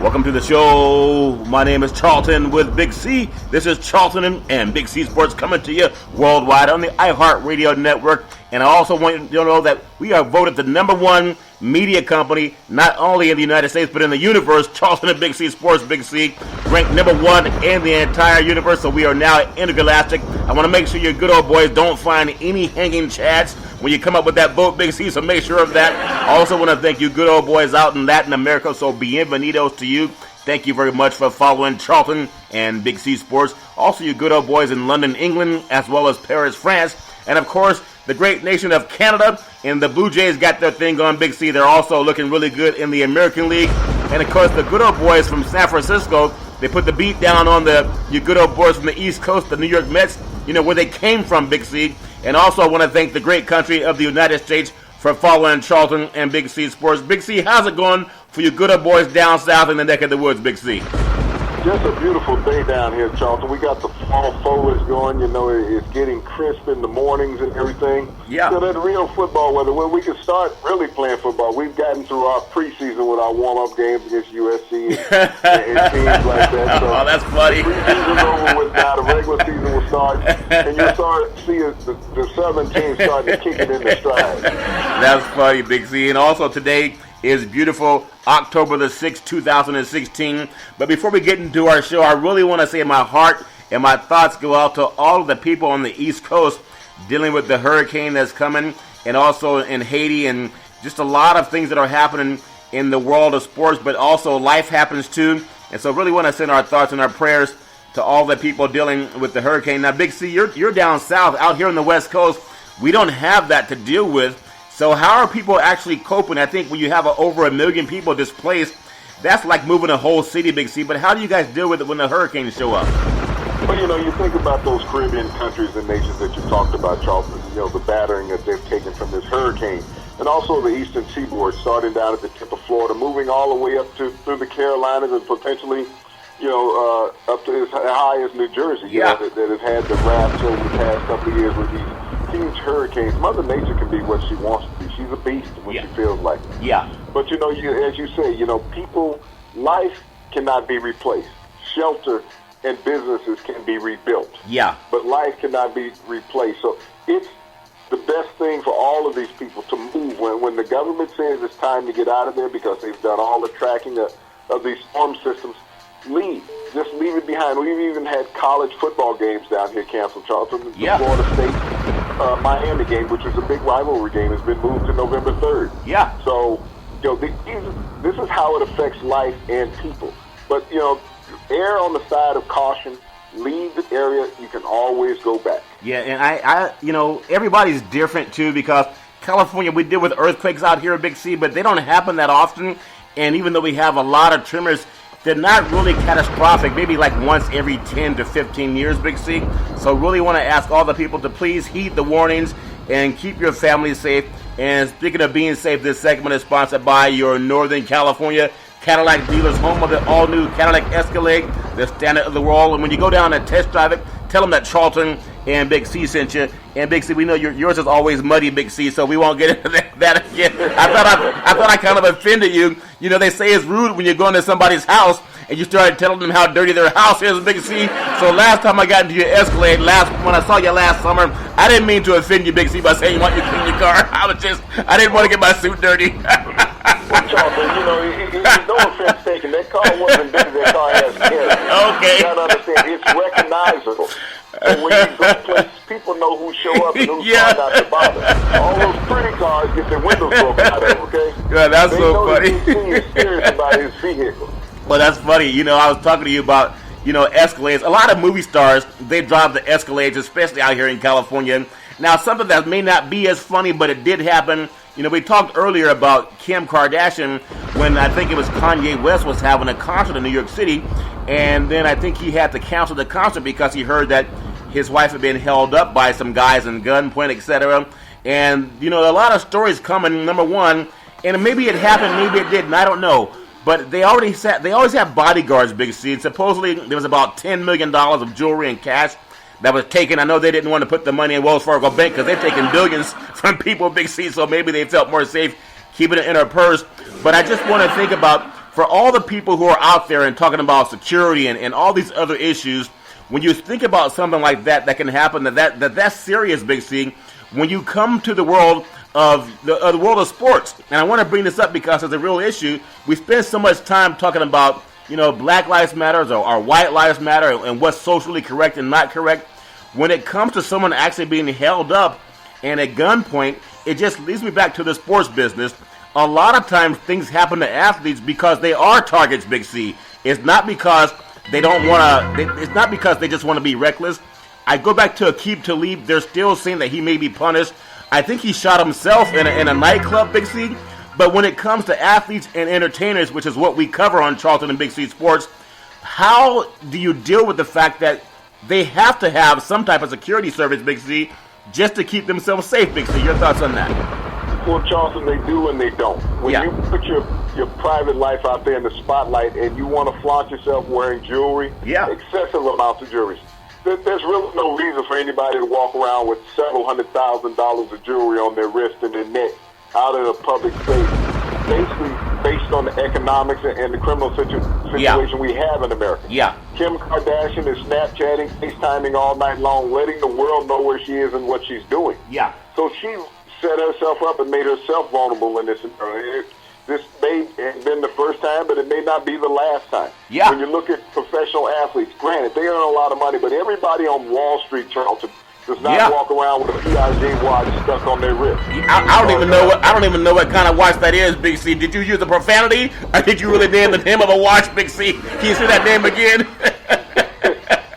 Welcome to the show. My name is Charlton with Big C. This is Charlton and Big C Sports coming to you worldwide on the iHeartRadio network. And I also want you to know that we are voted the #1 media company, not only in the United States, but in the universe. Charlton and Big C Sports, Big C, ranked #1 in the entire universe. So we are now intergalactic. I want to make sure your good old boys don't find any hanging chads when you come up with that vote, Big C, so make sure of that. I also want to thank you good old boys out in Latin America, so bienvenidos to you. Thank you very much for following Charlton and Big C Sports. Also, you good old boys in London, England, as well as Paris, France. And, of course, the great nation of Canada. And the Blue Jays got their thing going, Big C. They're also looking really good in the American League. And, of course, the good old boys from San Francisco, they put the beat down on you good old boys from the East Coast, the New York Mets, where they came from, Big C. And also I want to thank the great country of the United States for following Charlton and Big C Sports. Big C, how's it going for you good old boys down south in the neck of the woods, Big C? Just a beautiful day down here, Charlton. We got the fall foliage going. It's getting crisp in the mornings and everything. Yeah. So that real football weather, where we can start really playing football. We've gotten through our preseason with our warm-up games against USC and teams like that. So oh, that's funny. The preseason's over with now. The regular season will start, and you'll start to see the Southern team starting to kick it into stride. That's funny, Big C. And also today is beautiful October the 6th, 2016. But before we get into our show, I really want to say my heart and my thoughts go out to all of the people on the East Coast dealing with the hurricane that's coming, and also in Haiti, and just a lot of things that are happening in the world of sports, but also life happens too. And so really want to send our thoughts and our prayers to all the people dealing with the hurricane. Now, Big C, you're down south. Out here on the West Coast, we don't have that to deal with. So how are people actually coping? I think when you have over 1 million people displaced, that's like moving a whole city, Big C. But how do you guys deal with it when the hurricanes show up? Well, you think about those Caribbean countries and nations that you talked about, Charlton, the battering that they've taken from this hurricane. And also the eastern seaboard, starting down at the tip of Florida, moving all the way up through the Carolinas and potentially, up to as high as New Jersey, that have had the wrath over the past couple of years with these huge hurricanes. Mother Nature can be what she wants to be. She's a beast when she feels like it. Yeah. But, as you say, people, life cannot be replaced. Shelter and businesses can be rebuilt. Yeah. But life cannot be replaced. So it's the best thing for all of these people to move. When the government says it's time to get out of there because they've done all the tracking of these storm systems, leave. Just leave it behind. We've even had college football games down here canceled, Charlton. The Florida State Miami game, which was a big rivalry game, has been moved to November 3rd. Yeah. So, this is how it affects life and people. But, err on the side of caution. Leave the area. You can always go back. Yeah, and I everybody's different, too, because California, we deal with earthquakes out here in Big C, but they don't happen that often. And even though we have a lot of tremors, they're not really catastrophic, maybe like once every 10 to 15 years, Big C. So really want to ask all the people to please heed the warnings and keep your family safe. And speaking of being safe, this segment is sponsored by your Northern California Cadillac dealers, home of the all-new Cadillac Escalade, the standard of the world. And when you go down and test drive it, tell them that Charlton and Big C sent you. And Big C, we know yours is always muddy, Big C, so we won't get into that again. I thought I kind of offended you. They say it's rude when you go into somebody's house and you started telling them how dirty their house is, Big C. So last time I got into your Escalade, when I saw you last summer, I didn't mean to offend you, Big C, by saying you want you to clean your car. I didn't want to get my suit dirty. Well, Charlton, no offense taken. That car wasn't dirty. That car has character. Okay. You got to understand, it's recognizable. And when you go places, people know who show up and who's not to bother. All those pretty cars get their windows broken out of, okay? Yeah, that's so funny. They know that he's serious about his vehicle. Well, that's funny. I was talking to you about, Escalades. A lot of movie stars, they drive the Escalades, especially out here in California. Now, something that may not be as funny, but it did happen. We talked earlier about Kim Kardashian when I think it was Kanye West was having a concert in New York City. And then I think he had to cancel the concert because he heard that his wife had been held up by some guys in gunpoint, etc. And, a lot of stories coming, number one, and maybe it happened, maybe it didn't, I don't know. But they always have bodyguards, Big C. And supposedly there was about $10 million of jewelry and cash that was taken. I know they didn't want to put the money in Wells Fargo Bank because they've taken billions from people, Big C, so maybe they felt more safe keeping it in their purse. But I just want to think about for all the people who are out there and talking about security and all these other issues, when you think about something like that can happen, that's serious, Big C. When you come to the world of the world of sports, and I want to bring this up because it's a real issue. We spend so much time talking about, Black Lives Matter or White Lives Matter and what's socially correct and not correct. When it comes to someone actually being held up and at gunpoint, it just leads me back to the sports business. A lot of times things happen to athletes because they are targets, Big C. It's not because they don't want to. It's not because they just want to be reckless. I go back to Aqib Talib. They're still saying that he may be punished. I think he shot himself in a nightclub, Big C. But when it comes to athletes and entertainers, which is what we cover on Charlton and Big C Sports, how do you deal with the fact that they have to have some type of security service, Big C, just to keep themselves safe, Big C? Your thoughts on that? Well, Charlton, they do and they don't. When you put your private life out there in the spotlight and you want to flaunt yourself wearing jewelry, excessive amounts of jewelry, there's really no reason for anybody to walk around with several $100,000 of jewelry on their wrist and their neck out in a public space, basically based on the economics and the criminal situation we have in America. Kim Kardashian is Snapchatting, FaceTiming all night long, letting the world know where she is and what she's doing. So she set herself up and made herself vulnerable in this scenario. This may have been the first time, but it may not be the last time. When you look at professional athletes, granted, they earn a lot of money, but everybody on Wall Street, Charlton, does not walk around with a Piaget watch stuck on their wrist. I don't even know what kind of watch that is, Big C. Did you use the profanity, or did you really name the name of a watch, Big C? Can you say that name again?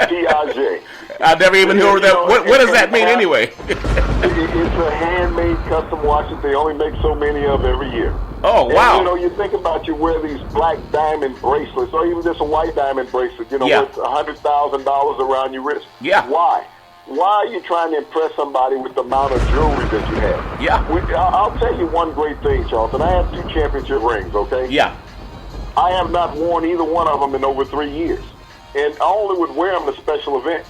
Piaget. I never even knew that. What does that mean anyway? It's a handmade custom watch that they only make so many of every year. Oh, wow. And, you think about you wear these black diamond bracelets or even just a white diamond bracelet, worth $100,000 around your wrist. Why? Why are you trying to impress somebody with the amount of jewelry that you have? I'll tell you one great thing, Charlton. I have 2 championship rings, okay? I have not worn either one of them in over 3 years. And I only would wear them to special events.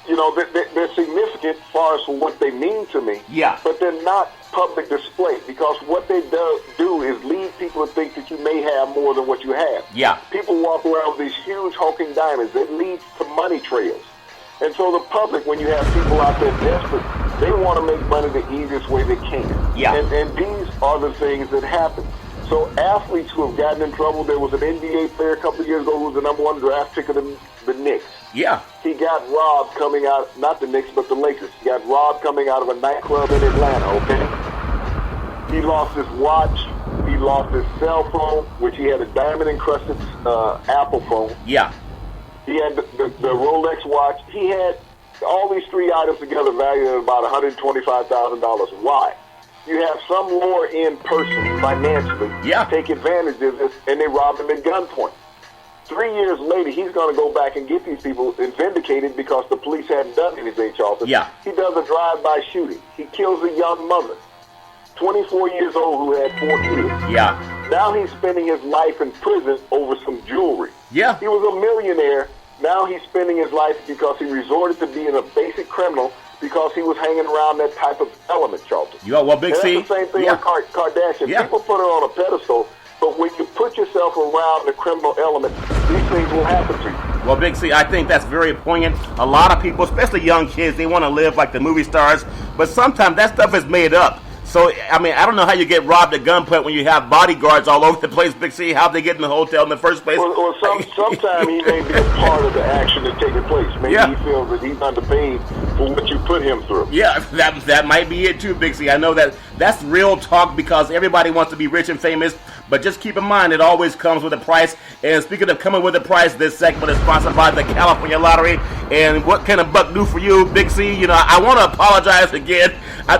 They're significant as far as what they mean to me. But they're not public display because what they do is lead people to think that you may have more than what you have. People walk around with these huge hulking diamonds that leads to money trails. And so the public, when you have people out there desperate, they want to make money the easiest way they can. And these are the things that happen. So athletes who have gotten in trouble, there was an NBA player a couple of years ago who was the #1 draft pick of the Knicks. He got robbed coming out, not the Knicks, but the Lakers. He got robbed coming out of a nightclub in Atlanta, okay? He lost his watch. He lost his cell phone, which he had a diamond-encrusted Apple phone. He had the Rolex watch. He had all these 3 items together valued at about $125,000. Why? You have some lower-end person financially take advantage of this, and they rob him at gunpoint. 3 years later, he's going to go back and get these people and vindicated because the police hadn't done anything, Charlton. He does a drive-by shooting. He kills a young mother, 24 years old, who had 4 kids. Now he's spending his life in prison over some jewelry. He was a millionaire. Now he's spending his life because he resorted to being a basic criminal because he was hanging around that type of element, Charlton. Big C. That's the same thing with Kardashian. People put her on a pedestal, but when you put yourself around the criminal element, these things will happen to you. Well, Big C, I think that's very poignant. A lot of people, especially young kids, they want to live like the movie stars, but sometimes that stuff is made up. So, I don't know how you get robbed at gunpoint when you have bodyguards all over the place, Big C. How'd they get in the hotel in the first place? Well, sometimes he may be a part of the action that's taking place. Maybe he feels that he's underpaid for what you put him through. That might be it too, Big C. I know that's real talk because everybody wants to be rich and famous, but just keep in mind it always comes with a price. And speaking of coming with a price, this segment is sponsored by the California Lottery. And what can a buck do for you, Big C? I want to apologize again.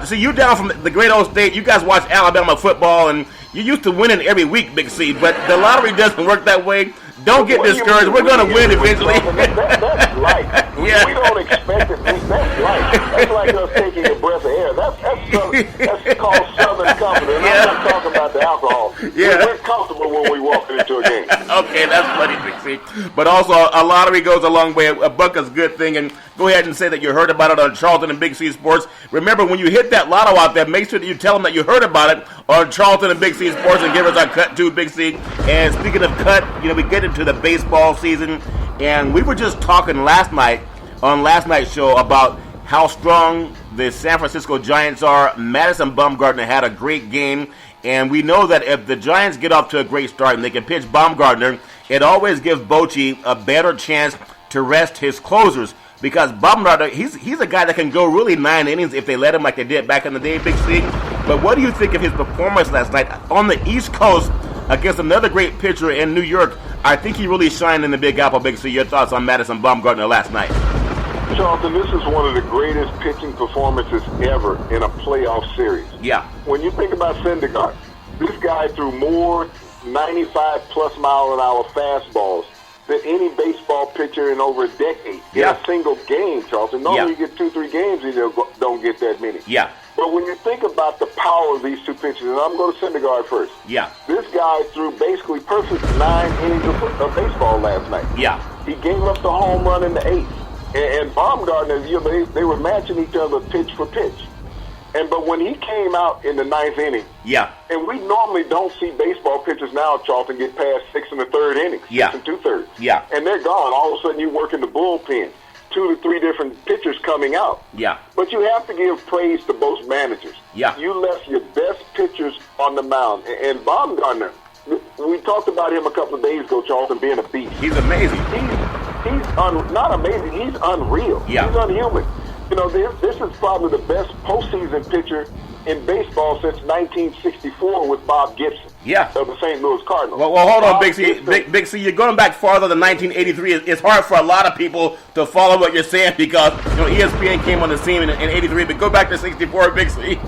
See, you down from the great old state. You guys watch Alabama football, and you used to winning every week, Big C. But the lottery doesn't work that way. Don't get discouraged. We're going to win eventually. That's life. We don't expect it. That's life. That's like us taking a breath of air. That's called Southern comfort. And I'm not talking about the alcohol. We're comfortable where when we walk into a game. Okay, that's funny, Big C. But also, a lottery goes a long way. A buck is a good thing. And go ahead and say that you heard about it on Charlton and Big C Sports. Remember, when you hit that lotto out there, make sure that you tell them that you heard about it on Charlton and Big C Sports and give us our cut too, Big C. And speaking of cut, we get into the baseball season. And we were just talking last night on last night's show about how strong the San Francisco Giants are. Madison Bumgarner had a great game. And we know that if the Giants get off to a great start and they can pitch Bumgarner, it always gives Bochy a better chance to rest his closers. Because Bumgarner, he's a guy that can go really 9 innings if they let him like they did back in the day, Big C. But what do you think of his performance last night on the East Coast against another great pitcher in New York? I think he really shined in the Big Apple, Big C. Your thoughts on Madison Bumgarner last night? Charlton, this is one of the greatest pitching performances ever in a playoff series. Yeah. When you think about Syndergaard, this guy threw more 95-plus mile-an-hour fastballs than any baseball pitcher in over a decade in a single game, Charlton. Normally you get 2-3 games and you don't get that many. Yeah. But when you think about the power of these two pitchers, and I'm going to Syndergaard first. Yeah. This guy threw basically perfect 9 innings of baseball last night. Yeah. He gave up the home run in the 8th. And Baumgartner, they were matching each other pitch for pitch. But when he came out in the 9th inning, and we normally don't see baseball pitchers now, Charlton, get past 6 1/3 innings, 6 2/3. Yeah. And they're gone. All of a sudden you work in the bullpen, 2 to 3 different pitchers coming out. Yeah. But you have to give praise to both managers. Yeah. You left your best pitchers on the mound. And Baumgartner, we talked about him a couple of days ago, Charlton, being a beast. He's amazing. He's not amazing. He's unreal. Yeah. He's unhuman. This is probably the best postseason pitcher in baseball since 1964 with Bob Gibson. Yeah. Of the St. Louis Cardinals. Well, hold on, Big C. Big C, you're going back farther than 1983. It's hard for a lot of people to follow what you're saying because ESPN came on the scene in 83, but go back to 64, Big C.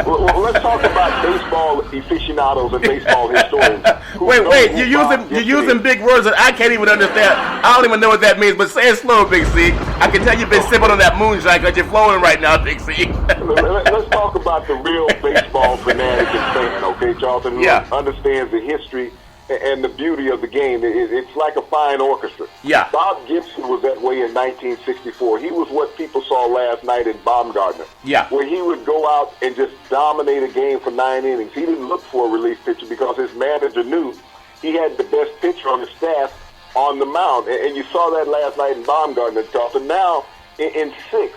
well, let's talk about baseball aficionados and baseball historians. Wait, you're using big words that I can't even understand. I don't even know what that means, but say it slow, Big C. I can tell you've been sipping on that moonshine because you're flowing right now, Big C. Let's talk about the real baseball fanatic and fan, okay, Charlton? Who understands the history and the beauty of the game. It's like a fine orchestra. Yeah. Bob Gibson was that way in 1964. He was what people saw last night in Baumgartner. Yeah. Where he would go out and just dominate a game for 9 innings. He didn't look for a relief pitcher because his manager knew he had the best pitcher on the staff on the mound. And you saw that last night in Baumgartner, Charlton. Now, in 6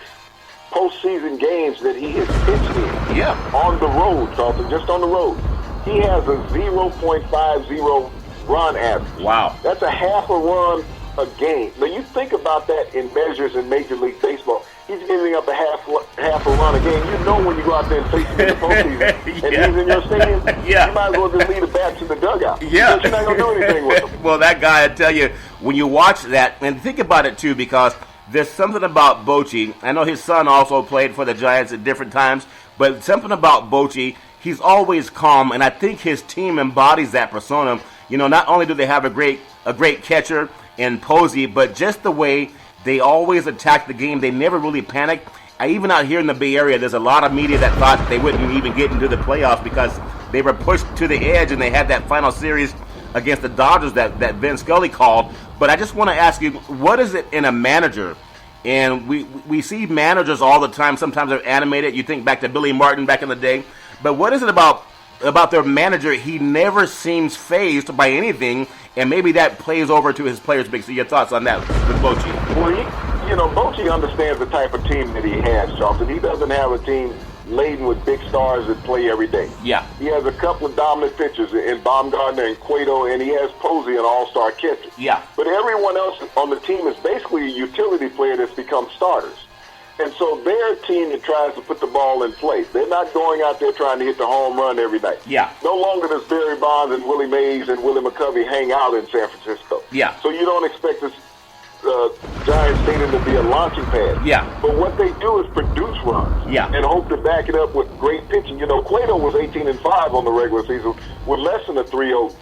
postseason games that he has pitched in on the road, Charlton, just on the road, he has a 0.50 run average. Wow. That's a half a run a game. Now, you think about that in measures in Major League Baseball. He's giving up a half a run a game. You know when you go out there and face him in the postseason and he's in your stadium, you might as well just lead the bat to the dugout. Yeah. Because you're not going to do anything with him. Well, that guy, I tell you, when you watch that, and think about it, too, because there's something about Bochy. I know his son also played for the Giants at different times, but something about Bochy, he's always calm, and I think his team embodies that persona. Not only do they have a great catcher in Posey, but just the way they always attack the game. They never really panic. Even out here in the Bay Area, there's a lot of media that thought they wouldn't even get into the playoffs because they were pushed to the edge, and they had that final series against the Dodgers that Vin Scully called. But I just want to ask you, what is it in a manager? And we see managers all the time. Sometimes they're animated. You think back to Billy Martin back in the day. But what is it about their manager? He never seems fazed by anything, and maybe that plays over to his players. Big C, your thoughts on that with Bochy? Well, Bochy understands the type of team that he has, Charlton. He doesn't have a team laden with big stars that play every day. Yeah. He has a couple of dominant pitchers in Baumgartner and Cueto, and he has Posey, an all-star catcher. Yeah. But everyone else on the team is basically a utility player that's become starters. And so they're a team that tries to put the ball in play. They're not going out there trying to hit the home run every night. Yeah. No longer does Barry Bonds and Willie Mays and Willie McCovey hang out in San Francisco. Yeah. So you don't expect this Giants Stadium to be a launching pad. Yeah. But what they do is produce runs. Yeah. And hope to back it up with great pitching. Cueto was 18-5 on the regular season with less than a 3.0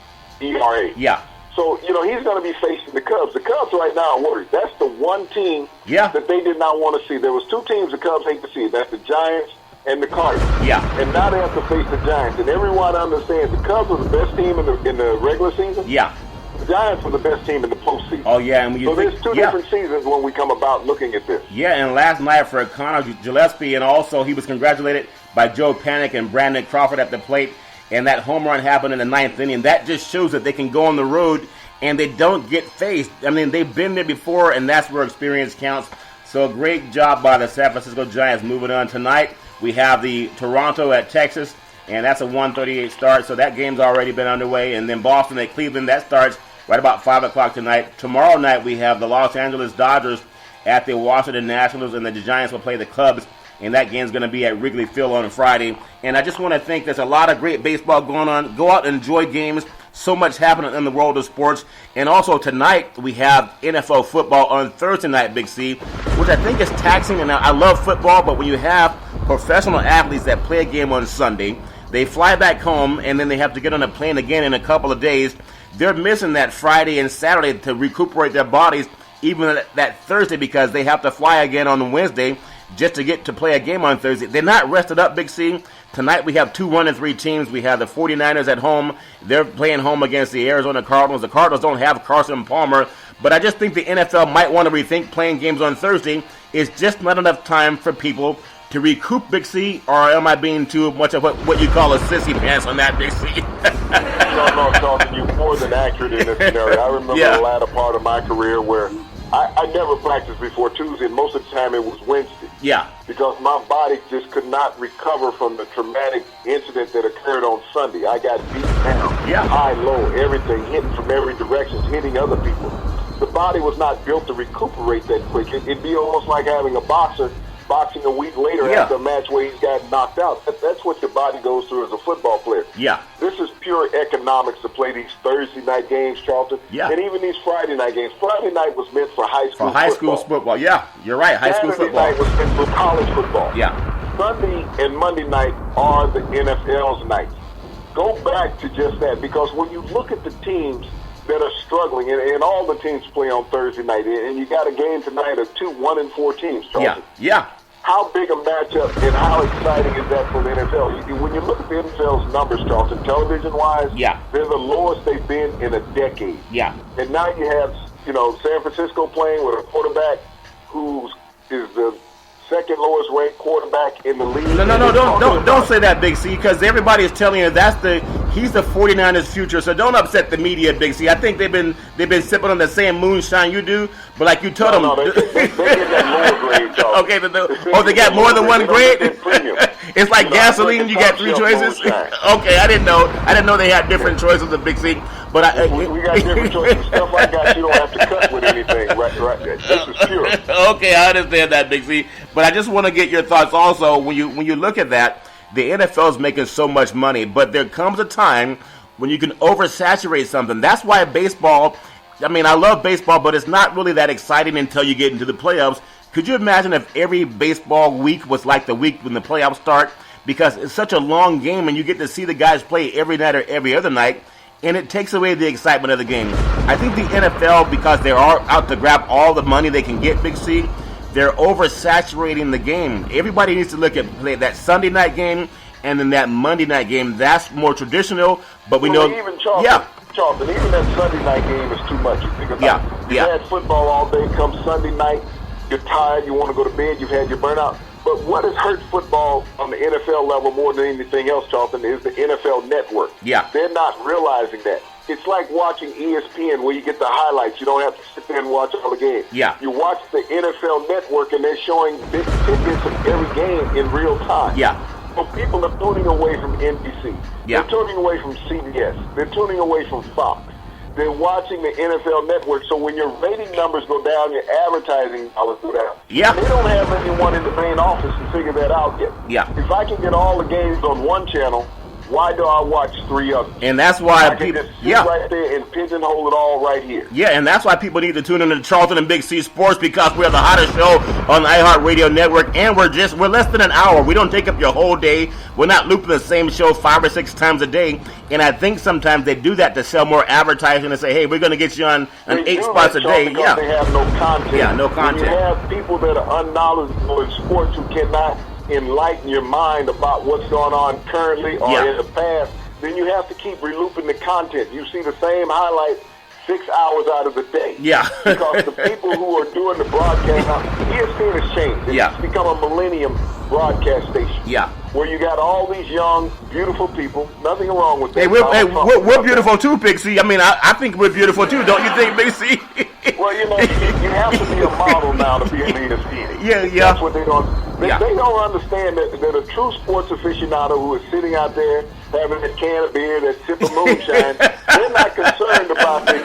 ERA. Yeah. So, he's going to be facing the Cubs. The Cubs right now are worried. That's the one team that they did not want to see. There was 2 teams the Cubs hate to see. That's the Giants and the Cardinals. Yeah. And now they have to face the Giants. And everyone understands the Cubs were the best team in the regular season. Yeah. The Giants were the best team in the postseason. Oh, yeah. And when you there's two different seasons when we come about looking at this. Yeah, and last night for Connor Gillespie, and also he was congratulated by Joe Panic and Brandon Crawford at the plate, and that home run happened in the ninth inning. That just shows that they can go on the road and they don't get faced. I mean, they've been there before, and that's where experience counts. So great job by the San Francisco Giants. Moving on tonight, we have the Toronto at Texas, and that's a 1:38 start. So that game's already been underway. And then Boston at Cleveland, that starts right about 5 o'clock tonight. Tomorrow night, we have the Los Angeles Dodgers at the Washington Nationals, and the Giants will play the Cubs. And that game's going to be at Wrigley Field on Friday. And I just want to think there's a lot of great baseball going on. Go out and enjoy games. So much happening in the world of sports. And also tonight, we have NFL football on Thursday night, Big C, which I think is taxing. And I love football, but when you have professional athletes that play a game on Sunday, they fly back home, and then they have to get on a plane again in a couple of days. They're missing that Friday and Saturday to recuperate their bodies, even that Thursday, because they have to fly again on Wednesday just to get to play a game on Thursday. They're not rested up, Big C. Tonight we have 2 1-3 teams. We have the 49ers at home. They're playing home against the Arizona Cardinals. The Cardinals don't have Carson Palmer, but I just think the NFL might want to rethink playing games on Thursday. It's just not enough time for people to recoup, Big C, or am I being too much of what you call a sissy pants on that, Big C? No, Charlton, you're more than accurate in this scenario. I remember the latter part of my career where I never practiced before Tuesday, and most of the time it was Wednesday. Yeah. Because my body just could not recover from the traumatic incident that occurred on Sunday. I got beat down, high, low, everything, hitting from every direction, hitting other people. The body was not built to recuperate that quick. It'd be almost like having a boxer boxing a week later after a match where he's got knocked out. That's what your body goes through as a football player. Yeah. This is pure economics to play these Thursday night games, Charlton. Yeah. And even these Friday night games. Friday night was meant for high school football. For high school football, yeah. You're right, high school football. Saturday night was meant for college football. Yeah. Sunday and Monday night are the NFL's nights. Go back to just that, because when you look at the teams that are struggling, and all the teams play on Thursday night, and you got a game tonight of 2 1-4 teams, Charlton. Yeah. How big a matchup and how exciting is that for the NFL? When you look at the NFL's numbers, Charlton, television-wise, they're the lowest they've been in a decade. Yeah. And now you have, San Francisco playing with a quarterback who is the second lowest ranked quarterback in the league. No, don't say that, Big C, because everybody is telling you he's the 49ers' future. So don't upset the media, Big C. I think they've been sipping on the same moonshine you do, but like you told them, they get that lower grade, Charles. Okay, they got more than one grade. It's like gasoline. You got 3 choices. Okay, I didn't know they had different choices of Big C. But we got different choices. Stuff like that you don't have to cut with anything. Right. This is pure. Okay, I understand that, Big C. But I just want to get your thoughts also when you look at that. The NFL is making so much money, but there comes a time when you can oversaturate something. That's why baseball, I love baseball, but it's not really that exciting until you get into the playoffs. Could you imagine if every baseball week was like the week when the playoffs start? Because it's such a long game, and you get to see the guys play every night or every other night, and it takes away the excitement of the game. I think the NFL, because they are out to grab all the money they can get, Big C, they're oversaturating the game. Everybody needs to look at that Sunday night game and then that Monday night game. That's more traditional, but we know. Even Charlton, even that Sunday night game is too much. You think about it. You've had football all day. Come Sunday night, you're tired. You want to go to bed. You've had your burnout. But what has hurt football on the NFL level more than anything else, Charlton, is the NFL Network. Yeah. They're not realizing that. It's like watching ESPN where you get the highlights. You don't have to sit there and watch all the games. Yeah. You watch the NFL Network, and they're showing big tidbits of every game in real time. Yeah. So people are tuning away from NBC. Yeah. They're tuning away from CBS. They're tuning away from Fox. They're watching the NFL Network. So when your rating numbers go down, your advertising dollars go down. Yeah. They don't have anyone in the main office to figure that out yet. Yeah. If I can get all the games on one channel, why do I watch 3 others? And that's why I can just sit right there and pigeonhole it all right here. Yeah, and that's why people need to tune into Charlton and Big C Sports, because we're the hottest show on the iHeart Radio Network, and we're less than an hour. We don't take up your whole day. We're not looping the same show 5 or 6 times a day. And I think sometimes they do that to sell more advertising and say, hey, we're going to get you on 8 spots a day. They have no content. Yeah, no content. When you have people that are unknowledgeable in sports who cannot enlighten your mind about what's going on currently or in the past, then you have to keep relooping the content. You see the same highlight 6 hours out of the day. Yeah. Because the people who are doing the broadcast now, ESPN has changed. It's become a millennium broadcast station. Yeah. Where you got all these young, beautiful people. Nothing wrong with that. Hey, we're beautiful too, Big C. I mean, I think we're beautiful too, don't you think, Big C? Well, you know, you have to be a model now to be an ESPN. Yeah. That's what they're going to. They don't understand that a true sports aficionado who is sitting out there having a can of beer, that sip of moonshine, they're not concerned about the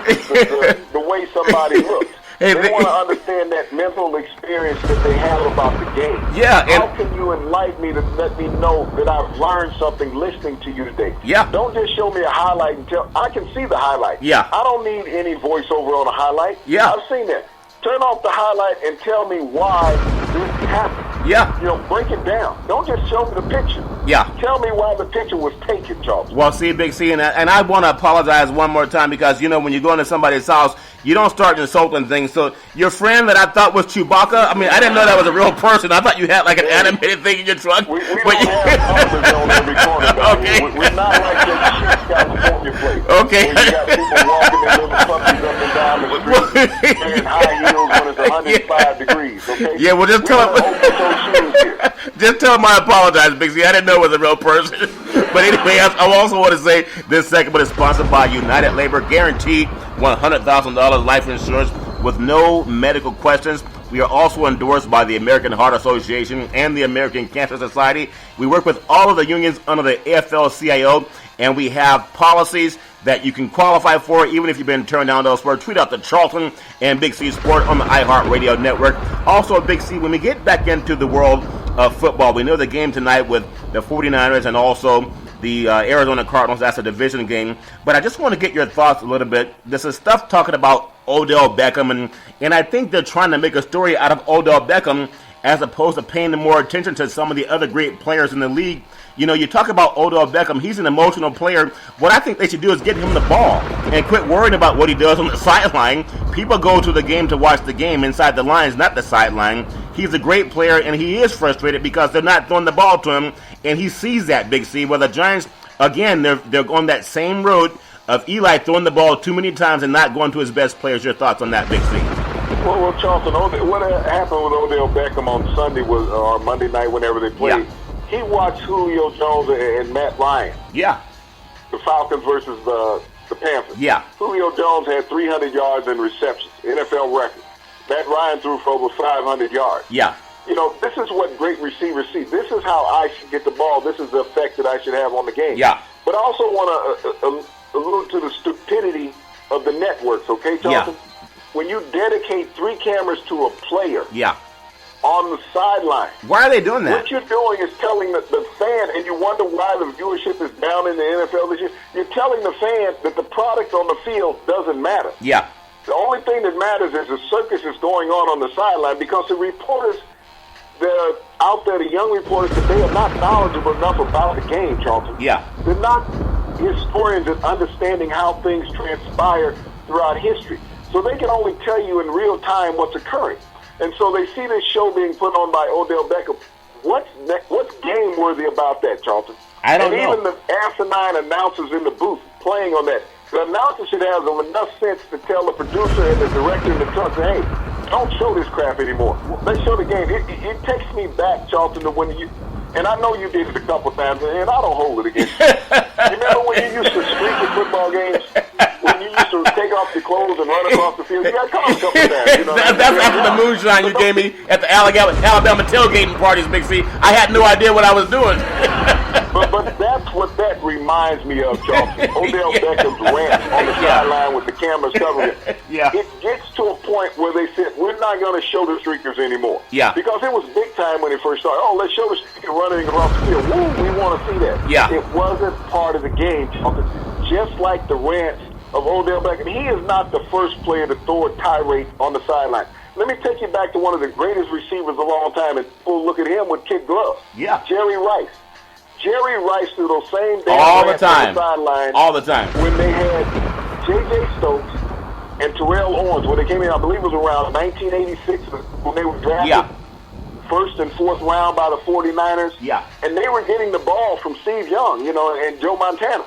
experience, the way somebody looks. They want to understand that mental experience that they have about the game. Yeah. How can you enlighten me to let me know that I've learned something listening to you today? Yeah. Don't just show me a highlight and tell. I can see the highlight. Yeah. I don't need any voiceover on a highlight. Yeah. I've seen that. Turn off the highlight and tell me why this happened. Yeah. You know, break it down. Don't just show me the picture. Yeah. Tell me why the picture was taken, Charles. Well, see, Big C, and I want to apologize one more time because, you know, when you go into somebody's house, you don't start insulting things. So your friend that I thought was Chewbacca, I mean, I didn't know that was a real person. I thought you had like an animated thing in your truck. We don't have houses on every corner. Okay. We're not like that shit California place. Okay. Where you got people walking in little puppies up and down the street wearing high heels when it's 105 degrees. Okay. Yeah, well, just tell him I apologize, Big C. I didn't know it was a real person. But anyway, I also want to say this segment is sponsored by United Labor Guaranteed $100,000 life insurance with no medical questions. We are also endorsed by the American Heart Association and the American Cancer Society. We work with all of the unions under the AFL-CIO, and we have policies that you can qualify for even if you've been turned down elsewhere. Tweet out to Charlton and Big C Sports on the iHeartRadio network. Also, Big C, when we get back into the world of football, we know the game tonight with the 49ers and also the Arizona Cardinals. That's a division game. But I just want to get your thoughts a little bit. This is stuff talking about Odell Beckham, and I think they're trying to make a story out of Odell Beckham as opposed to paying more attention to some of the other great players in the league. You know, you talk about Odell Beckham, he's an emotional player. What I think they should do is get him the ball and quit worrying about what he does on the sideline. People go to the game to watch the game inside the lines, not the sideline. He's a great player, and he is frustrated because they're not throwing the ball to him, and he sees that, Big C. Well, the Giants, again, they're on that same road of Eli throwing the ball too many times and not going to his best players. Your thoughts on that, Big C? Well, Charlton, what happened with Odell Beckham on Sunday or Monday night, whenever they played? Yeah. He watched Julio Jones and Matt Ryan. Yeah. The Falcons versus the Panthers. Yeah. Julio Jones had 300 yards in receptions, NFL record. Matt Ryan threw for over 500 yards. Yeah. You know, this is what great receivers see. This is how I should get the ball. This is the effect that I should have on the game. Yeah. But I also want to allude to the stupidity of the networks, okay, Charlton? Yeah. When you dedicate 3 cameras to a player on the sideline. Why are they doing that? What you're doing is telling the fan, and you wonder why the viewership is down in the NFL this year. You're telling the fan that the product on the field doesn't matter. Yeah. The only thing that matters is the circus is going on the sideline because the reporters that are out there, the young reporters, that they are not knowledgeable enough about the game, Charlton. Yeah. They're not historians in understanding how things transpire throughout history. So they can only tell you in real time what's occurring. And so they see this show being put on by Odell Beckham. What's game worthy about that, Charlton? I don't know. And even the asinine announcers in the booth playing on that. The announcer should have enough sense to tell the producer and the director in the truck, hey, don't show this crap anymore. Let's show the game. It takes me back, Charlton, to when you, and I know you did it a couple times, and I don't hold it against you. You remember when you used to streak at football games? When you used to take off your clothes and run across the field? You got caught a couple times. You know, that's after the moonshine you gave me at the Alabama tailgating parties, Big C. I had no idea what I was doing. But that's what that reminds me of, Charlton. Odell Beckham's rant on the sideline with the cameras covering it. Yeah. It gets to a point where they said, we're not going to show the streakers anymore. Yeah. Because it was big time when it first started. Oh, let's show the streaker running across the field. Woo, we want to see that. Yeah. It wasn't part of the game, Charlton. Just like the rants of Odell Beckham. He is not the first player to throw a tirade on the sideline. Let me take you back to one of the greatest receivers of all time, and people look at him with kid gloves. Yeah. Jerry Rice. Jerry Rice threw those same damn all the rants on time. the sideline. All the time. When they had J.J. Stokes and Terrell Owens, when they came in, I believe it was around 1986 when they were drafted. Yeah. first and fourth round by the 49ers. Yeah. And they were getting the ball from Steve Young, and Joe Montana.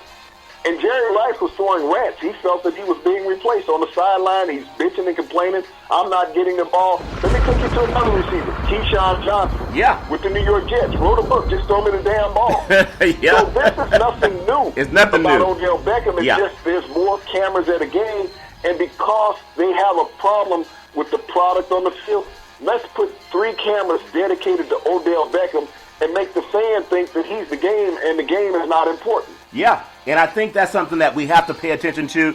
And Jerry Rice was throwing rants. He felt that he was being replaced on the sideline. He's bitching and complaining, I'm not getting the ball. Let me take you to another receiver, Keyshawn Johnson. With the New York Jets. Wrote a book, just throw me the damn ball. So this is nothing new. It's nothing about new. Odell Beckham. It's just there's more cameras at a game. And because they have a problem with the product on the field, let's put 3 cameras dedicated to Odell Beckham and make the fan think that he's the game and the game is not important. Yeah, and I think that's something that we have to pay attention to.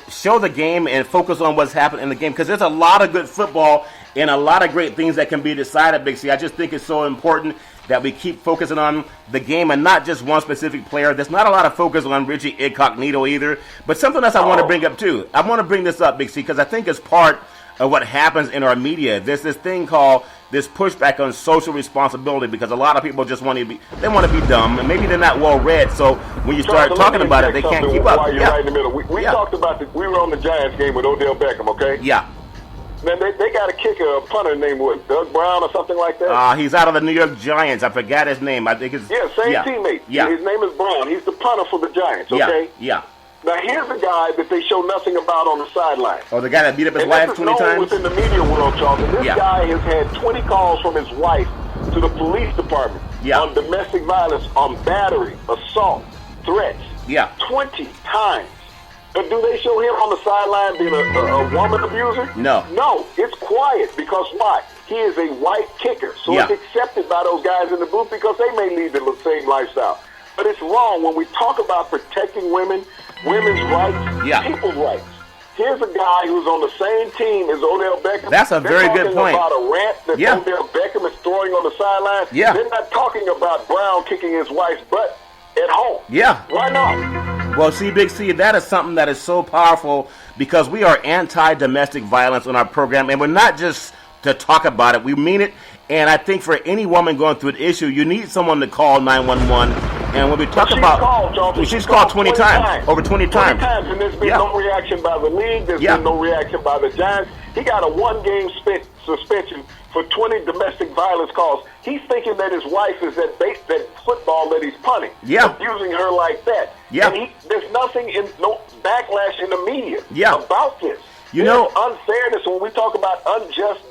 Show the game and focus on what's happening in the game, because there's a lot of good football and a lot of great things that can be decided, Big C. I just think it's so important that we keep focusing on the game and not just one specific player. There's not a lot of focus on Richie Incognito either. But something else I want to bring up, too. I want to bring this up, Big C, because I think it's part of what happens in our media. There's this thing called this pushback on social responsibility, because a lot of people just want to be dumb, and maybe they're not well read. So when you start talking about it, they can't keep up. While you're right in the middle, we talked about we were on the Giants game with Odell Beckham, okay? Yeah. Then they got a kicker, a punter named Doug Brown or something like that. He's out of the New York Giants. I forgot his name. I think it's same teammate. Yeah. His name is Brown. He's the punter for the Giants. Okay. Yeah. Now here's a guy that they show nothing about on the sideline. Oh, the guy that beat up his wife 20 times? Within the media world, Charlton. This guy has had 20 calls from his wife to the police department on domestic violence, on battery, assault, threats. 20 times. But do they show him on the sideline being a woman abuser? No. No, it's quiet, because why? He is a white kicker, so it's accepted by those guys in the booth because they may lead the same lifestyle. But it's wrong when we talk about protecting women's rights, people's rights. Here's a guy who's on the same team as Odell Beckham. That's a very good point. They're talking about a rant that Odell Beckham is throwing on the sideline. They're not talking about Brown kicking his wife's butt at home. Why not? Well, see, Big C, that is something that is so powerful, because we are anti-domestic violence on our program, and we're not just to talk about it. We mean it, and I think for any woman going through an issue, you need someone to call 911. And when we talk she's called 20 times, over 20 times. And there's been no reaction by the league. There's been no reaction by the Giants. He got a 1-game suspension for 20 domestic violence calls. He's thinking that his wife is that football that he's punting, abusing her like that. And there's nothing no backlash in the media about this. There's unfairness when we talk about unjust.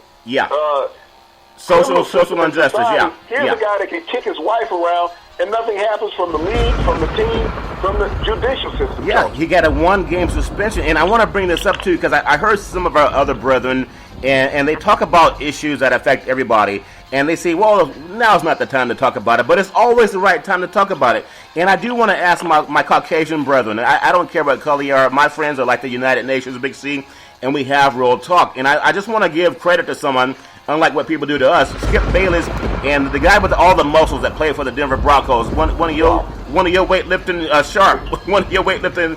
Social injustice. Here's a guy that can kick his wife around, and nothing happens from the league, from the team, from the judicial system. He got a 1-game suspension. And I want to bring this up, too, because I heard some of our other brethren, and they talk about issues that affect everybody. And they say, well, now's not the time to talk about it, but it's always the right time to talk about it. And I do want to ask my Caucasian brethren, I don't care what color you are, my friends are like the United Nations, Big C, and we have real talk. And I just want to give credit to someone, unlike what people do to us, Skip Bayless, and the guy with all the muscles that played for the Denver Broncos. One of your weightlifting one of your weightlifting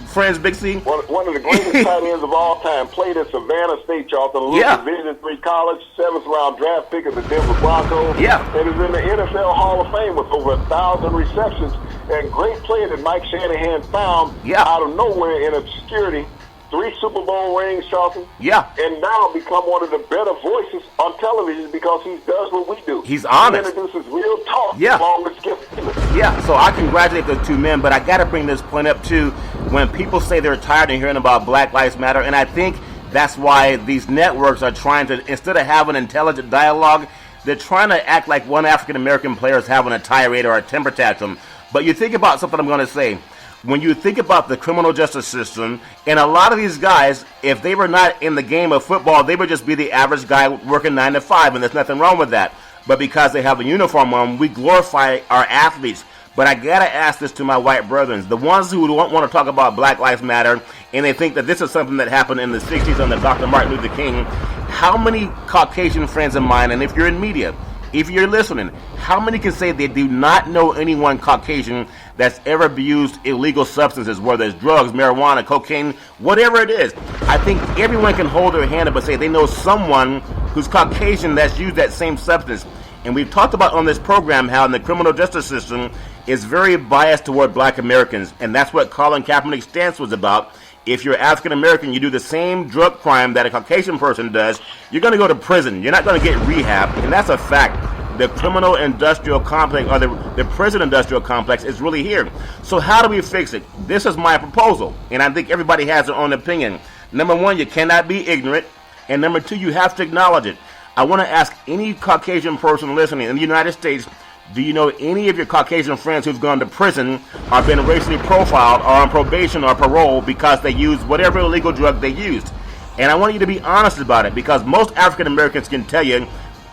friends, Big C. One of the greatest tight ends of all time. Played at Savannah State, Charlton. Division III college, 7th round draft pick of the Denver Broncos. And is in the NFL Hall of Fame with over 1,000 receptions. And great player that Mike Shanahan found out of nowhere in obscurity. 3 Super Bowl rings, Charlton. And now become one of the better voices on television because he does what we do. He's honest. He introduces real talk along with Skip Bayless. So I congratulate those 2 men, but I got to bring this point up, too, when people say they're tired of hearing about Black Lives Matter, and I think that's why these networks are trying to, instead of having intelligent dialogue, they're trying to act like one African-American player is having a tirade or a temper tantrum. But you think about something I'm going to say. When you think about the criminal justice system, and a lot of these guys, if they were not in the game of football, they would just be the average guy working 9 to 5, and there's nothing wrong with that. But because they have a uniform on, we glorify our athletes. But I got to ask this to my white brethren, the ones who don't want to talk about Black Lives Matter, and they think that this is something that happened in the 60s under Dr. Martin Luther King. How many Caucasian friends of mine, and if you're in media, if you're listening, how many can say they do not know anyone Caucasian that's ever abused illegal substances, whether it's drugs, marijuana, cocaine, whatever it is? I think everyone can hold their hand up and say they know someone who's Caucasian that's used that same substance. And we've talked about on this program how in the criminal justice system is very biased toward Black Americans, and that's what Colin Kaepernick's stance was about. if you're African American, you do the same drug crime that a Caucasian person does, you're going to go to prison. You're not going to get rehab, and that's a fact. The criminal industrial complex, or the prison industrial complex, is really here. So how do we fix it? This is my proposal, and I think everybody has their own opinion. Number one, you cannot be ignorant, and number two, you have to acknowledge it. I want to ask any Caucasian person listening in the United States, do you know any of your Caucasian friends who've gone to prison or been racially profiled or on probation or parole because they used whatever illegal drug they used? And I want you to be honest about it, because most African Americans can tell you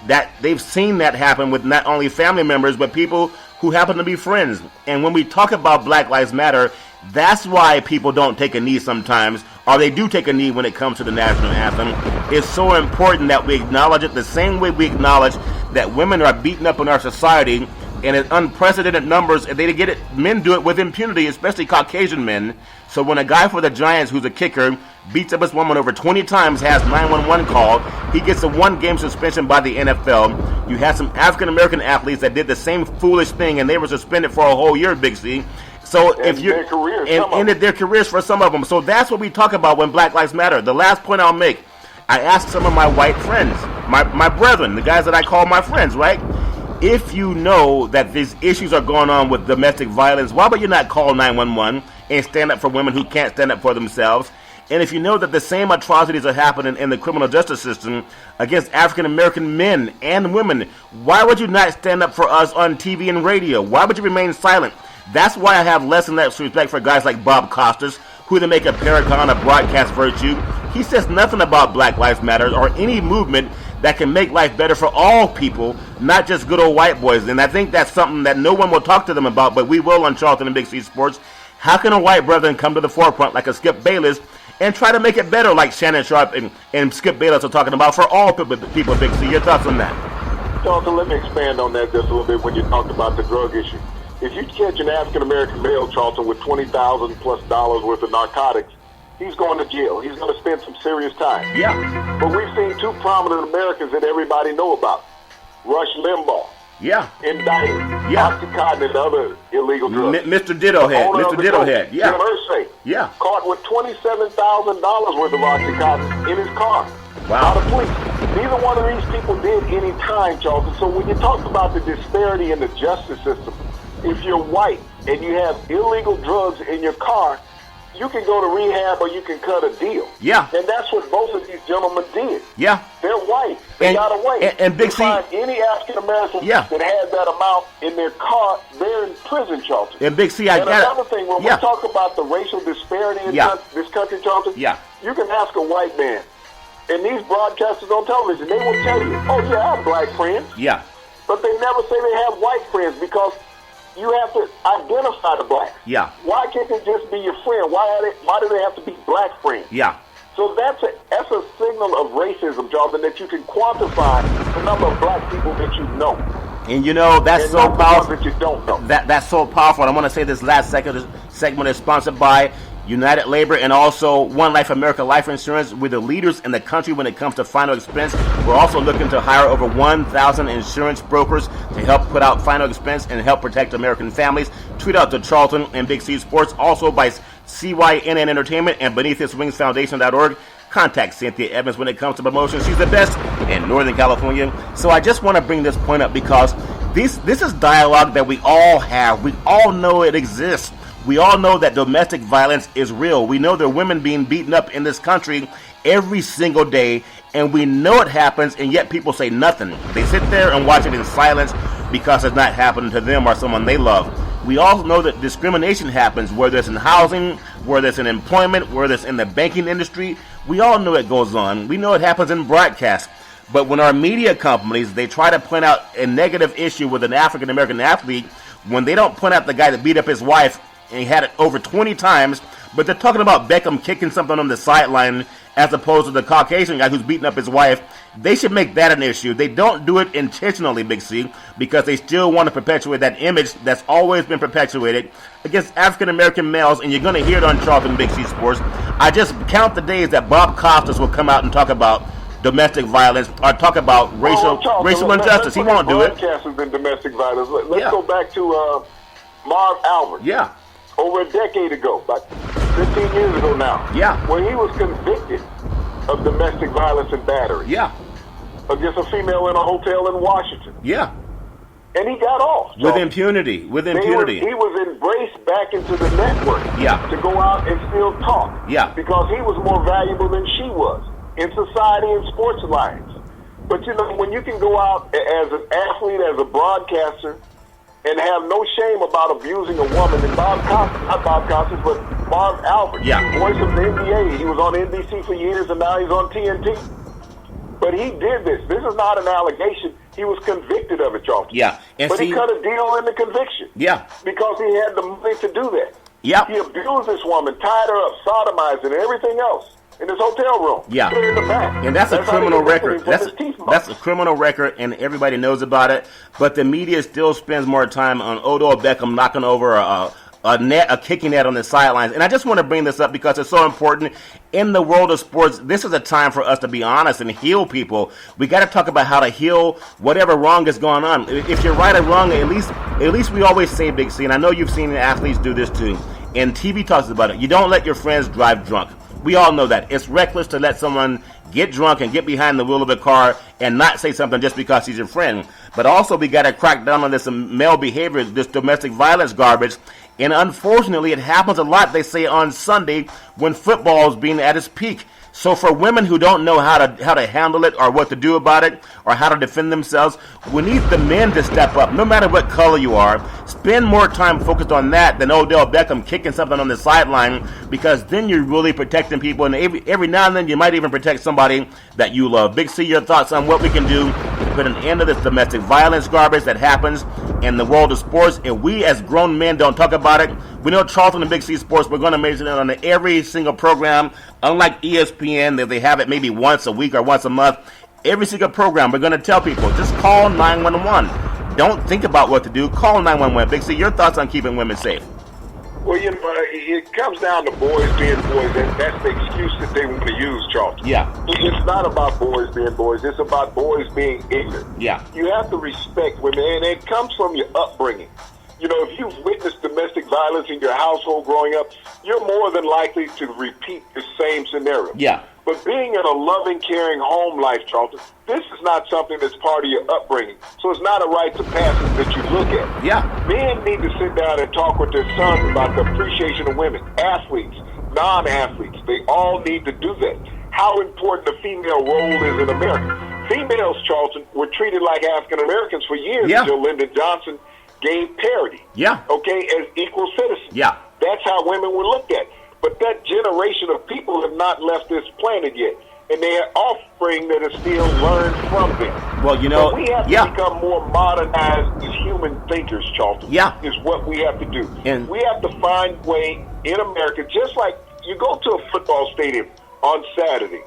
that they've seen that happen with not only family members, but people who happen to be friends. And when we talk about Black Lives Matter, that's why people don't take a knee sometimes, or they do take a knee when it comes to the national anthem. It's so important that we acknowledge it the same way we acknowledge that women are beaten up in our society, and in unprecedented numbers, and they get it. Men do it with impunity, especially Caucasian men. So when a guy for the Giants who's a kicker beats up his woman over 20 times, has 911 called, he gets a 1-game suspension by the NFL. You had some African American athletes that did the same foolish thing, and they were suspended for a whole year, Big C. So if you ended their careers for some of them. So that's what we talk about when Black Lives Matter. The last point I'll make, I asked some of my white friends, my brethren, the guys that I call my friends, right? If you know that these issues are going on with domestic violence, why would you not call 911 and stand up for women who can't stand up for themselves? And if you know that the same atrocities are happening in the criminal justice system against African American men and women, why would you not stand up for us on TV and radio? Why would you remain silent? That's why I have less and less respect for guys like Bob Costas, who they make a paragon of broadcast virtue. He says nothing about Black Lives Matter or any movement that can make life better for all people, not just good old white boys. And I think that's something that no one will talk to them about, but we will on Charlton and Big C Sports. How can a white brethren come to the forefront like a Skip Bayless and try to make it better like Shannon Sharp and Skip Bayless are talking about for all people, Big C? Your thoughts on that? Charlton, let me expand on that just a little bit when you talked about the drug issue. If you catch an African-American male, Charlton, with $20,000 plus worth of narcotics, he's going to jail. He's going to spend some serious time. Yeah. But we've seen two prominent Americans that everybody know about. Rush Limbaugh. Yeah. Indicted. Yeah. Oxycontin and other illegal drugs. Mr. Dittohead. Mr. Dittohead. Yeah. Jim Irsay. Yeah. Caught with $27,000 worth of Oxycontin in his car. Wow. By the police. Neither one of these people did any time, Charlton. So when you talk about the disparity in the justice system, if you're white and you have illegal drugs in your car, you can go to rehab or you can cut a deal. Yeah. And that's what both of these gentlemen did. Yeah. They're white. They got away. And Big C, any African American that had that amount in their car, they're in prison, Charlton. And Big C, another thing, when we talk about the racial disparity in this country, Charlton, you can ask a white man, and these broadcasters on television, they will tell you, oh yeah, I have black friends. Yeah. But they never say they have white friends, because you have to identify the blacks. Yeah. Why can't they just be your friend? Why do they have to be black friends? Yeah. So that's a signal of racism, Jonathan, that you can quantify the number of black people that you know. And you know, that's so powerful. That you don't know. That's so powerful. And I want to say this last segment is sponsored by United Labor and also One Life America Life Insurance. We're the leaders in the country when it comes to final expense. We're also looking to hire over 1,000 insurance brokers to help put out final expense and help protect American families. Tweet out to Charlton and Big C Sports, also by CYNN Entertainment and BeneathThisWingsFoundation.org. Contact Cynthia Evans when it comes to promotions. She's the best in Northern California. So I just want to bring this point up because this is dialogue that we all have. We all know it exists. We all know that domestic violence is real. We know there are women being beaten up in this country every single day, and we know it happens, and yet people say nothing. They sit there and watch it in silence because it's not happening to them or someone they love. We all know that discrimination happens, whether it's in housing, whether it's in employment, whether it's in the banking industry. We all know it goes on. We know it happens in broadcast. But when our media companies, they try to point out a negative issue with an African-American athlete, when they don't point out the guy that beat up his wife and he had it over 20 times, but they're talking about Beckham kicking something on the sideline as opposed to the Caucasian guy who's beating up his wife, they should make that an issue. They don't do it intentionally, Big C, because they still want to perpetuate that image that's always been perpetuated against African-American males, and you're going to hear it on Charlton Big C Sports. I just count the days that Bob Costas will come out and talk about domestic violence or talk about racial injustice. He won't do it. Broadcasters and domestic violence. Let's go back to Marv Albert. Yeah. Over a decade ago, about 15 years ago now. Yeah. Where he was convicted of domestic violence and battery. Yeah. Against a female in a hotel in Washington. Yeah. And he got off. With impunity. With impunity. He was embraced back into the network. Yeah. To go out and still talk. Yeah. Because he was more valuable than she was in society and sports alliance. But you know, when you can go out as an athlete, as a broadcaster, and have no shame about abusing a woman, and Marv Albert, voice of the NBA, he was on NBC for years, and now he's on TNT. But he did this. This is not an allegation. He was convicted of it, Charlton. Yeah. But he cut a deal in the conviction. Yeah. Because he had the money to do that. Yeah. He abused this woman, tied her up, sodomized her, and everything else in his hotel room. Yeah. Put her in the back. And that's a criminal record. That's a criminal record, and everybody knows about it. But the media still spends more time on Odell Beckham knocking over a kicking net on the sidelines. And I just want to bring this up because it's so important. In the world of sports, this is a time for us to be honest and heal people. We got to talk about how to heal whatever wrong is going on. If you're right or wrong, at least we always say, Big C, and I know you've seen athletes do this too, and TV talks about it. You don't let your friends drive drunk. We all know that. It's reckless to let someone get drunk and get behind the wheel of a car and not say something just because he's your friend. But also we got to crack down on this male behavior, this domestic violence garbage. And unfortunately, it happens a lot, they say, on Sunday when football is being at its peak. So for women who don't know how to handle it or what to do about it or how to defend themselves, we need the men to step up, no matter what color you are. Spend more time focused on that than Odell Beckham kicking something on the sideline, because then you're really protecting people, and every now and then you might even protect somebody that you love. Big C, your thoughts on what we can do to put an end to this domestic violence garbage that happens in the world of sports, and we as grown men don't talk about it. We know Charlton and Big C Sports, we're going to mention it on every single program. Unlike ESPN, that they have it maybe once a week or once a month, every single program we're going to tell people, just call 911. Don't think about what to do. Call 911. Big C, your thoughts on keeping women safe? Well, you know, it comes down to boys being boys, and that's the excuse that they want to use, Charlton. Yeah. It's not about boys being boys. It's about boys being ignorant. Yeah. You have to respect women, and it comes from your upbringing. You know, if you've witnessed domestic violence in your household growing up, you're more than likely to repeat the same scenario. Yeah. But being in a loving, caring home life, Charlton, this is not something that's part of your upbringing. So it's not a rite of passage that you look at. Yeah. Men need to sit down and talk with their sons about the appreciation of women, athletes, non-athletes. They all need to do that. How important the female role is in America. Females, Charlton, were treated like African Americans for years until Lyndon Johnson gave parity. Yeah. Okay, as equal citizens. Yeah. That's how women were looked at. But that generation of people have not left this planet yet. And they have offspring that are still learned from them. Well, you know, so we have to become more modernized as human thinkers, Charlton. Yeah. Is what we have to do. And we have to find a way in America, just like you go to a football stadium on Saturday,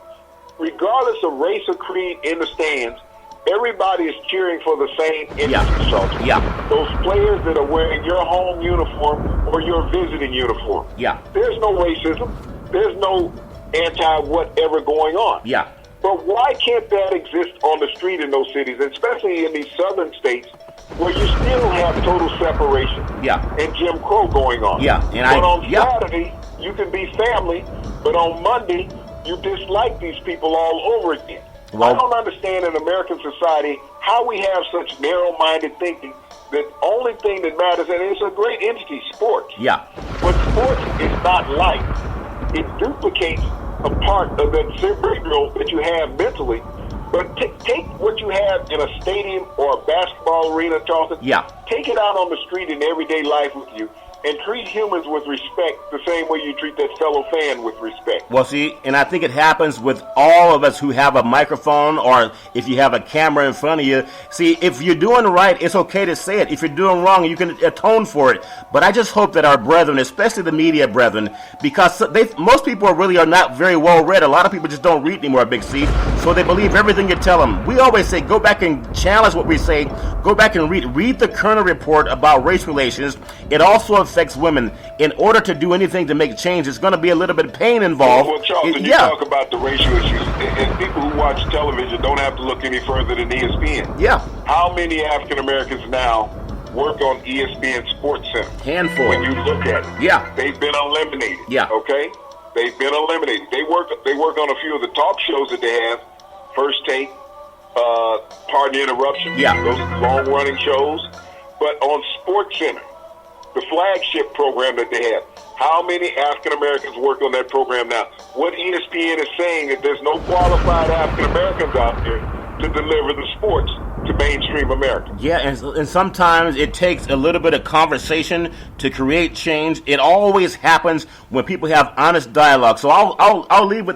regardless of race or creed in the stands, everybody is cheering for the same entity, Charlton. Yeah. Those players that are wearing your home uniform or your visiting uniform. Yeah. There's no racism. There's no anti-whatever going on. Yeah. But why can't that exist on the street in those cities, especially in these southern states where you still have total separation and Jim Crow going on? Yeah. But on Saturday, you can be family, but on Monday, you dislike these people all over again. Well, I don't understand in American society how we have such narrow-minded thinking that only thing that matters, and it's a great entity, sports. Yeah. But sports is not life. It duplicates a part of that cerebral that you have mentally. But take what you have in a stadium or a basketball arena, Charlton. Yeah. Take it out on the street in everyday life with you. And treat humans with respect the same way you treat that fellow fan with respect. Well, see, and I think it happens with all of us who have a microphone, or if you have a camera in front of you. See, if you're doing right, it's okay to say it. If you're doing wrong, you can atone for it. But I just hope that our brethren, especially the media brethren, because most people really are not very well read. A lot of people just don't read anymore, Big C, so they believe everything you tell them. We always say, go back and challenge what we say. Go back and read the Kerner report about race relations. It also affects women. In order to do anything to make change, it's going to be a little bit of pain involved. Well, Charlton, you talk about the racial issues, and people who watch television don't have to look any further than ESPN. Yeah. How many African Americans now work on ESPN Sports Center. Handful. When you look at it. Yeah. They've been eliminated. Yeah. Okay? They've been eliminated. They work on a few of the talk shows that they have. First Take, Pardon the Interruption. Yeah. Those long-running shows. But on Sports Center, the flagship program that they have, how many African Americans work on that program now? What ESPN is saying is there's no qualified African Americans out there to deliver the sports to mainstream America. Yeah, and sometimes it takes a little bit of conversation to create change. It always happens when people have honest dialogue. So I'll leave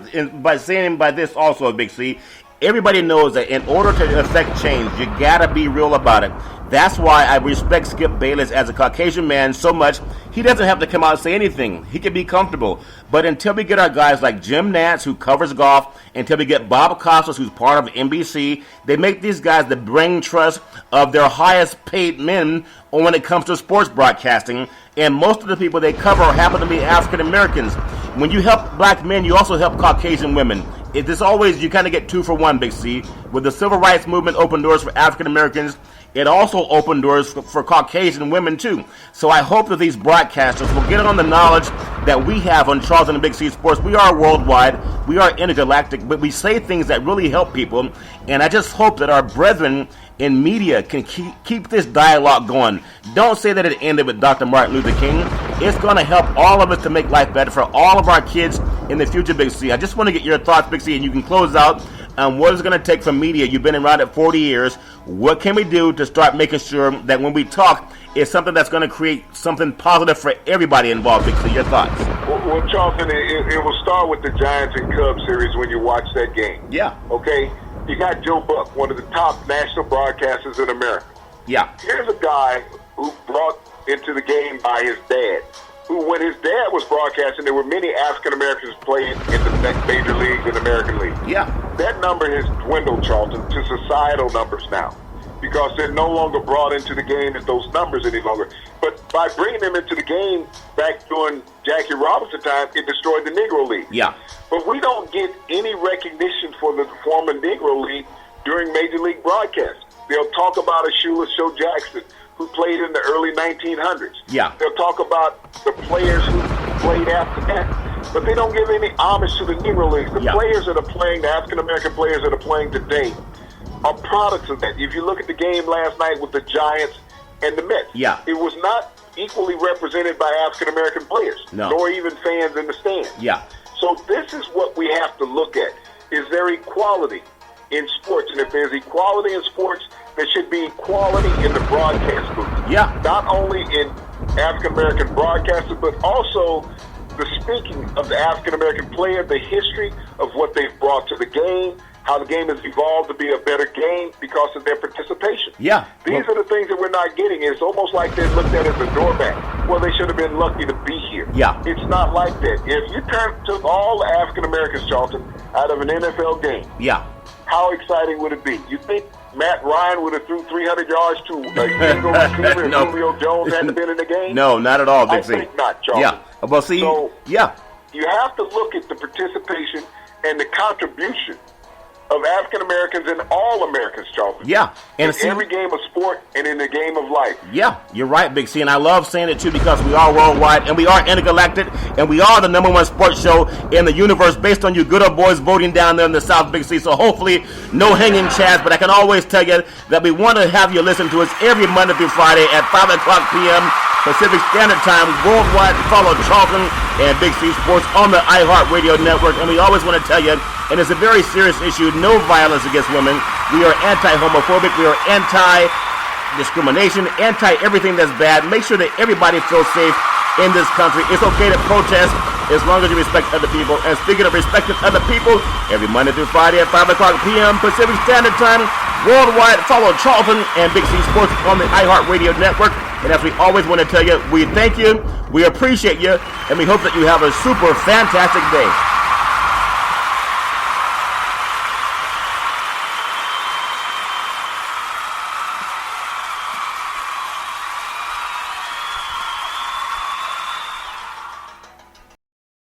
by saying by this also, Big C. Everybody knows that in order to affect change, you gotta be real about it. That's why I respect Skip Bayless as a Caucasian man so much. He doesn't have to come out and say anything. He can be comfortable. But until we get our guys like Jim Nantz, who covers golf, until we get Bob Costas, who's part of NBC, they make these guys the brain trust of their highest paid men when it comes to sports broadcasting. And most of the people they cover happen to be African Americans. When you help black men, you also help Caucasian women. It's always, you kind of get 2 for 1, Big C. With the civil rights movement open doors for African Americans, it also opened doors for Caucasian women too. So I hope that these broadcasters will get on the knowledge that we have on Charlton and Big C Sports. We are worldwide, we are intergalactic, but we say things that really help people. And I just hope that our brethren in media can keep this dialogue going. Don't say that it ended with Dr. Martin Luther King. It's going to help all of us to make life better for all of our kids in the future, Big C. I just want to get your thoughts, Big C, and you can close out on what it's going to take from media. You've been around it 40 years. What can we do to start making sure that when we talk, it's something that's going to create something positive for everybody involved, Big C? Your thoughts? Well, Charlton, it will start with the Giants and Cubs series when you watch that game. Yeah. Okay? You got Joe Buck, one of the top national broadcasters in America. Yeah. Here's a guy who brought into the game by his dad, who, when his dad was broadcasting, there were many African Americans playing in the major leagues and American League. Yeah. That number has dwindled, Charlton, to societal numbers now, because they're no longer brought into the game at those numbers any longer. But by bringing them into the game back during Jackie Robinson time, it destroyed the Negro League. Yeah. But we don't get any recognition for the former Negro League during Major League broadcasts. They'll talk about a Shoeless Joe Jackson who played in the early 1900s. Yeah. They'll talk about the players who played after that. But they don't give any homage to the Negro Leagues. The players that are playing, the African-American players that are playing today, are products of that. If you look at the game last night with the Giants and the Mets, it was not equally represented by African-American players, nor even fans in the stands. Yeah. So this is what we have to look at. Is there equality in sports? And if there's equality in sports, there should be equality in the broadcast booth. Yeah. Not only in African-American broadcasters, but also the speaking of the African-American player, the history of what they've brought to the game, how the game has evolved to be a better game because of their participation. Yeah. These are the things that we're not getting. It's almost like they're looked at as a doormat. Well, they should have been lucky to be here. Yeah. It's not like that. If you took all the African Americans, Charlton, out of an NFL game, how exciting would it be? You think Matt Ryan would have threw 300 yards to a single receiver if Julio Jones hadn't been in the game? No, not at all, Big C. I think not, Charlton. Yeah. Well, see, so you have to look at the participation and the contribution of African Americans and all Americans, Charlton. Yeah. And in every game of sport and in the game of life. Yeah, you're right, Big C. And I love saying it, too, because we are worldwide and we are intergalactic and we are the #1 sports show in the universe based on you good old boys voting down there in the South, Big C. So hopefully no hanging chads, but I can always tell you that we want to have you listen to us every Monday through Friday at 5 o'clock p.m. Pacific Standard Time, worldwide. Follow Charlton and Big C Sports on the iHeart Radio Network. And we always want to tell you, and it's a very serious issue, no violence against women. We are anti-homophobic. We are anti-discrimination, anti-everything that's bad. Make sure that everybody feels safe in this country. It's okay to protest as long as you respect other people. And speaking of respecting other people, every Monday through Friday at 5 o'clock p.m. Pacific Standard Time, worldwide, follow Charlton and Big C Sports on the iHeart Radio Network. And as we always want to tell you, we thank you, we appreciate you, and we hope that you have a super fantastic day.